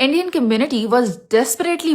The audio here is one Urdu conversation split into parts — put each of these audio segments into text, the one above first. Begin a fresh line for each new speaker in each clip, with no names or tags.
Indian community was desperately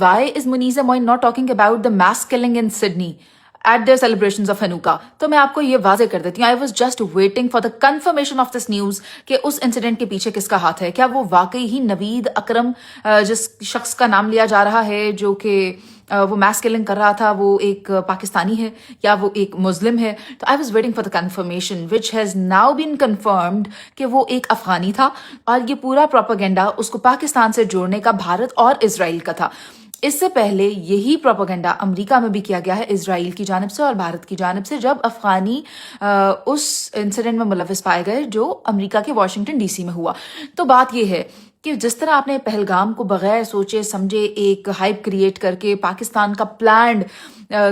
why is Muniza Moin not talking about the mass killing in Sydney at their celebrations of Hanukkah. تو میں آپ کو یہ واضح کر دیتی ہوں. I was just waiting for the confirmation of this news کہ اس انسیڈنٹ کے پیچھے کس کا ہاتھ ہے. کیا وہ واقعی ہی نوید اکرم جس شخص کا نام لیا جا رہا ہے جو کہ وہ میس کلنگ کر رہا تھا وہ ایک پاکستانی ہے یا وہ ایک مسلم ہے؟ تو I was waiting for the confirmation which has now been confirmed کہ وہ ایک افغانی تھا اور یہ پورا پروپیگنڈا اس کو پاکستان سے جوڑنے کا بھارت اور اسرائیل کا تھا. اس سے پہلے یہی پروپیگنڈا امریکہ میں بھی کیا گیا ہے اسرائیل کی جانب سے اور بھارت کی جانب سے جب افغانی اس انسیڈنٹ میں ملوث پائے گئے جو امریکہ کے واشنگٹن ڈی سی میں ہوا. تو بات یہ ہے کہ جس طرح آپ نے پہلگام کو بغیر سوچے سمجھے ایک ہائپ کریٹ کر کے پاکستان کا پلانڈ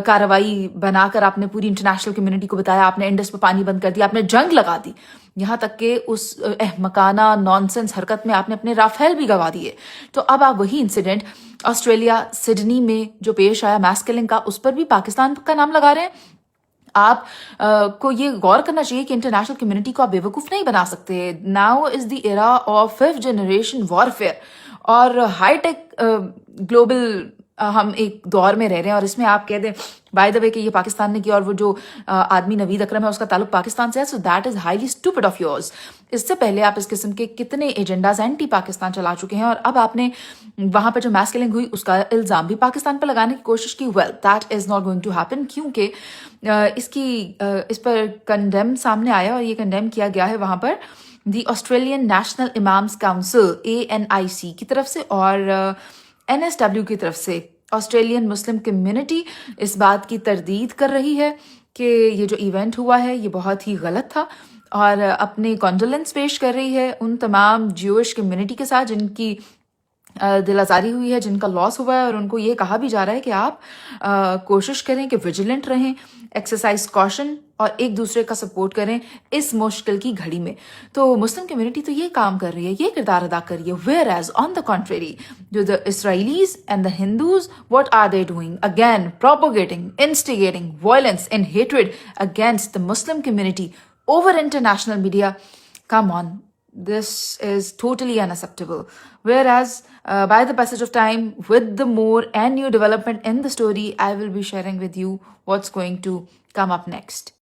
کارروائی بنا کر آپ نے پوری انٹرنیشنل کمیونٹی کو بتایا, آپ نے انڈس پہ پانی بند کر دیا, آپ نے جنگ لگا دی, یہاں تک کہ اس احمقانہ نانسنس حرکت میں آپ نے اپنے رافیل بھی گوا دیے. تو اب آپ وہی انسیڈنٹ آسٹریلیا سڈنی میں جو پیش آیا میس کلنگ کا, اس پر بھی پاکستان کا نام لگا رہے ہیں. آپ کو یہ غور کرنا چاہیے کہ انٹرنیشنل کمیونٹی کو آپ بیوقوف نہیں بنا سکتے. Now is the era of 5th generation warfare اور ہائی ٹیک گلوبل ہم ایک دور میں رہ رہے ہیں, اور اس میں آپ کہہ دیں بائی دا وے کہ یہ پاکستان نے کیا اور وہ جو آدمی نوید اکرم ہے اس کا تعلق پاکستان سے ہے, so that is highly stupid of yours. اس سے پہلے آپ اس قسم کے کتنے ایجنڈاز اینٹی پاکستان چلا چکے ہیں, اور اب آپ نے وہاں پہ جو میس کلنگ ہوئی اس کا الزام بھی پاکستان پہ لگانے کی کوشش کی. Well that is not going to happen, کیونکہ اس پر کنڈیم سامنے آیا اور یہ کنڈیم کیا گیا ہے وہاں پر the Australian National Imams Council ANIC کی طرف سے اور NSW کی طرف سے. آسٹریلین مسلم کمیونٹی اس بات کی تردید کر رہی ہے کہ یہ جو ایونٹ ہوا ہے یہ بہت ہی غلط تھا اور اپنے کانڈولنس پیش کر رہی ہے ان تمام جیوش کمیونٹی کے ساتھ جن کی دل آزاری ہوئی ہے, جن کا لاس ہوا ہے, اور ان کو یہ کہا بھی جا رہا ہے کہ آپ کوشش کریں کہ ویجیلنٹ رہیں, ایکسرسائز کاشن اور ایک دوسرے کا سپورٹ کریں اس مشکل کی گھڑی میں. تو مسلم کمیونٹی تو یہ کام کر رہی ہے, یہ کردار ادا کر رہی ہے. Whereas on the contrary جو the Israelis and the Hindus, what are they doing? Again propagating, instigating violence and hatred against the Muslim community over international media. Come on, this is totally unacceptable. Whereas by the passage of time, with the more and new development in the story, I will be sharing with you what's going to come up next.